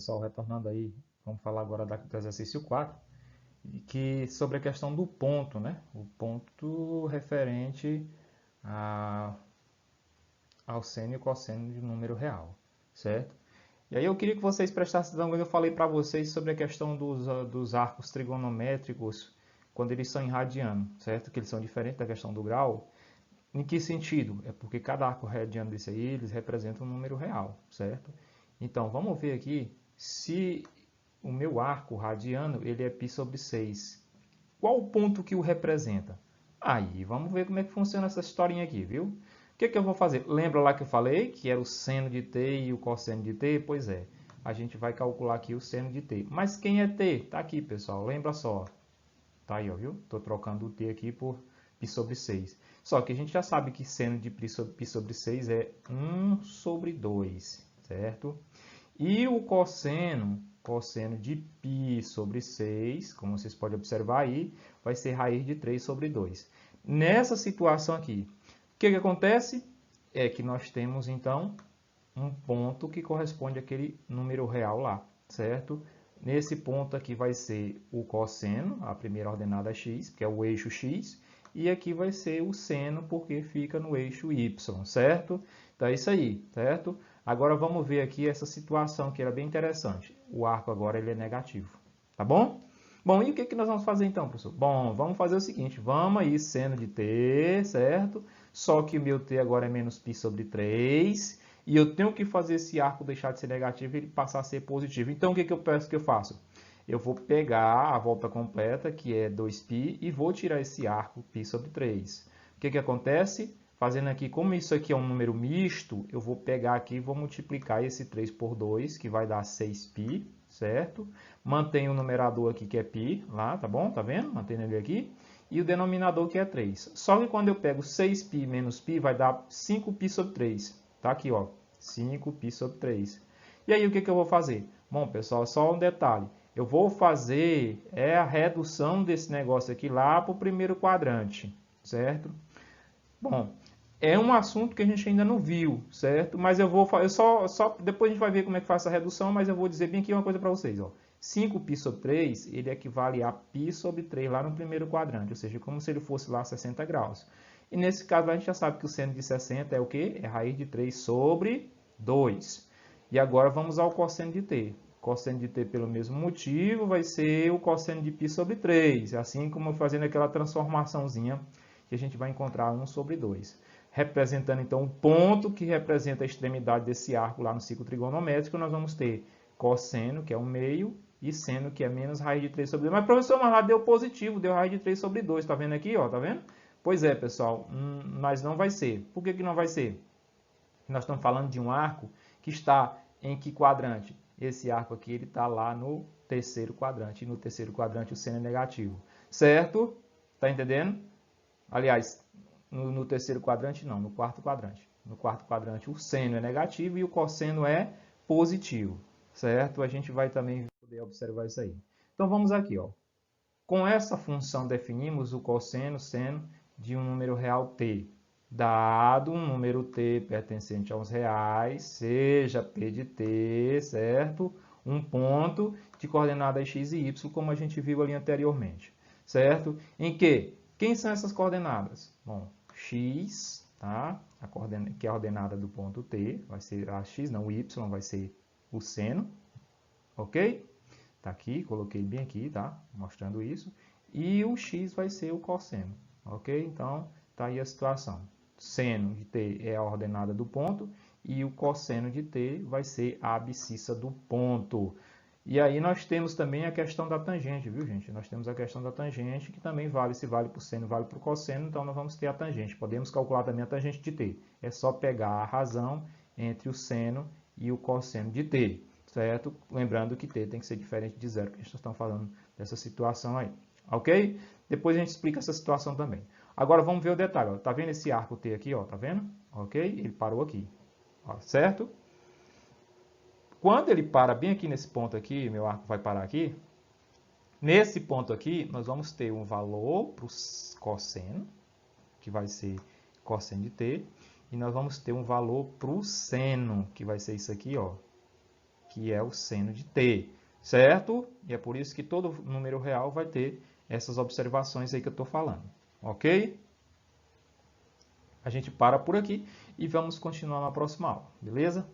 pessoal, retornando aí, vamos falar agora do exercício 4, que sobre a questão do ponto, né? O ponto referente ao seno e cosseno de número real, certo? E aí eu queria que vocês prestassem atenção quando eu falei para vocês sobre a questão dos arcos trigonométricos, quando eles são em radiano, certo? Que eles são diferentes da questão do grau. Em que sentido? É porque cada arco radiano desse aí, eles representam um número real, certo? Então, vamos ver aqui se o meu arco radiano, ele é π sobre 6. Qual o ponto que o representa? Aí, vamos ver como é que funciona essa historinha aqui, viu? O que eu vou fazer? Lembra lá que eu falei que era o seno de t e o cosseno de t? Pois é, a gente vai calcular aqui o seno de t. Mas quem é t? Tá aqui, pessoal, lembra só. Tá aí, ó, viu? Estou trocando o t aqui por π sobre 6. Só que a gente já sabe que seno de π sobre 6 é 1 sobre 2, certo? E o cosseno de π sobre 6, como vocês podem observar aí, vai ser raiz de 3 sobre 2. Nessa situação aqui, o que acontece? É que nós temos, então, um ponto que corresponde àquele número real lá, certo? Nesse ponto aqui vai ser o cosseno, a primeira ordenada x, que é o eixo x, e aqui vai ser o seno, porque fica no eixo y, certo? Então é isso aí, certo? Agora vamos ver aqui essa situação que era bem interessante. O arco agora ele é negativo, tá bom? Bom, e o que nós vamos fazer então, professor? Bom, vamos fazer o seguinte, vamos aí seno de t, certo? Só que o meu t agora é menos π sobre 3, e eu tenho que fazer esse arco deixar de ser negativo e ele passar a ser positivo. Então, o que eu peço que eu faço? Eu vou pegar a volta completa, que é 2π, e vou tirar esse arco π sobre 3. O que acontece? Fazendo aqui, como isso aqui é um número misto, eu vou pegar aqui e vou multiplicar esse 3 por 2, que vai dar 6π, certo? Mantenho o numerador aqui, que é π, lá, tá bom? Tá vendo? Mantendo ele aqui. E o denominador, que é 3. Só que quando eu pego 6π menos π, vai dar 5π sobre 3. Tá aqui, ó, 5π sobre 3. E aí, o que eu vou fazer? Bom, pessoal, só um detalhe. Eu vou fazer a redução desse negócio aqui lá para o primeiro quadrante, certo? Bom, é um assunto que a gente ainda não viu, certo? Mas eu só depois a gente vai ver como é que faz essa redução, mas eu vou dizer bem aqui uma coisa para vocês, ó. 5π sobre 3, ele equivale a π sobre 3 lá no primeiro quadrante, ou seja, como se ele fosse lá 60 graus. E nesse caso a gente já sabe que o seno de 60 é o quê? É raiz de 3 sobre 2. E agora vamos ao cosseno de t. Cosseno de t, pelo mesmo motivo, vai ser o cosseno de π sobre 3, assim como fazendo aquela transformaçãozinha que a gente vai encontrar 1 sobre 2. Representando, então, o ponto que representa a extremidade desse arco lá no ciclo trigonométrico, nós vamos ter cosseno, que é 1/2, e seno, que é menos raiz de 3 sobre 2. Mas, professor, mas lá deu positivo, deu raiz de 3 sobre 2. Tá vendo aqui, ó? Tá vendo? Pois é, pessoal, mas não vai ser. Por que não vai ser? Nós estamos falando de um arco que está em que quadrante? Esse arco aqui ele está lá no terceiro quadrante. E no terceiro quadrante o seno é negativo. Certo? Tá entendendo? Aliás, no terceiro quadrante não, no quarto quadrante. No quarto quadrante o seno é negativo e o cosseno é positivo. Certo? A gente vai também poder observar isso aí. Então vamos aqui, ó. Com essa função definimos o cosseno, seno de um número real t. Dado um número t pertencente aos reais, seja p de t, certo? Um ponto de coordenadas x e y, como a gente viu ali anteriormente, certo? Em que? Quem são essas coordenadas? Bom, x, tá? Que é a ordenada do ponto t, vai ser a x, não, o y vai ser o seno, ok? Tá aqui, coloquei bem aqui, tá? Mostrando isso. E o x vai ser o cosseno, ok? Então, tá aí a situação. Seno de t é a ordenada do ponto e o cosseno de t vai ser a abscissa do ponto. E aí nós temos também a questão da tangente, viu, gente? Nós temos a questão da tangente, que também vale, se vale para o seno, vale para o cosseno, então nós vamos ter a tangente. Podemos calcular também a tangente de t. É só pegar a razão entre o seno e o cosseno de t, certo? Lembrando que t tem que ser diferente de zero, que a gente está falando dessa situação aí, ok? Depois a gente explica essa situação também. Agora vamos ver o detalhe, ó. Tá vendo esse arco t aqui, ó? Tá vendo? Ok? Ele parou aqui, ó, certo? Quando ele para bem aqui nesse ponto aqui, meu arco vai parar aqui. Nesse ponto aqui, nós vamos ter um valor para o cosseno, que vai ser cosseno de t, e nós vamos ter um valor para o seno, que vai ser isso aqui, ó, que é o seno de t, certo? E é por isso que todo número real vai ter essas observações aí que eu estou falando, ok? A gente para por aqui e vamos continuar na próxima aula, beleza?